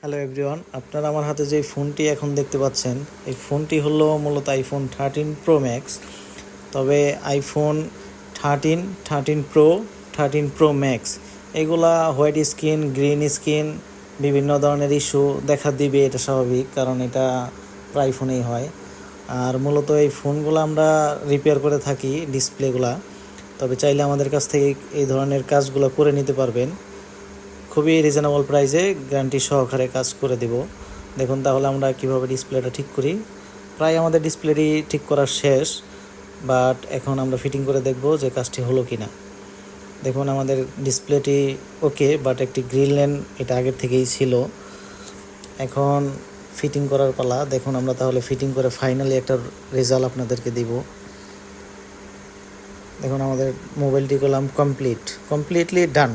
Hello everyone, আপনারা আমার হাতে যে ফোনটি এখন দেখতে পাচ্ছেন, এই ফোনটি হলো মূলত আইফোন 13 প্রো ম্যাক্স। তবে আইফোন 13 প্রো, 13 প্রো ম্যাক্স এগুলা হোয়াইট স্ক্রিন, গ্রিন স্ক্রিন, বিভিন্ন ধরনের ইস্যু দেখা দিবে। এটা স্বাভাবিক, কারণ এটা প্রায় ফোনেই হয়। আর মূলত এই ফোনগুলো আমরা রিপেয়ার করে থাকি, ডিসপ্লেগুলা। তবে চাইলে আমাদের কাছ থেকে এই ধরনের কাজগুলো করে নিতে পারবেন। খুবই রিজনেবল প্রাইসে গ্যারান্টি সহকারে কাজ করে দেব। দেখুন তাহলে আমরা কিভাবে ডিসপ্লেটা ঠিক করি। প্রায় আমাদের ডিসপ্লেটি ঠিক করা শেষ, বাট এখন আমরা ফিটিং করে দেখব যে কাজটি হলো কি না। দেখুন আমাদের ডিসপ্লেটি ওকে, বাট একটি গ্রিন ল্যাম্প এটা আগের থেকেই ছিল। এখন ফিটিং করার পালা। দেখুন আমরা তাহলে ফিটিং করে ফাইনালি একটা রেজাল্ট আপনাদেরকে দিব। দেখুন আমাদের মোবাইলটি করলাম কমপ্লিটলি ডান।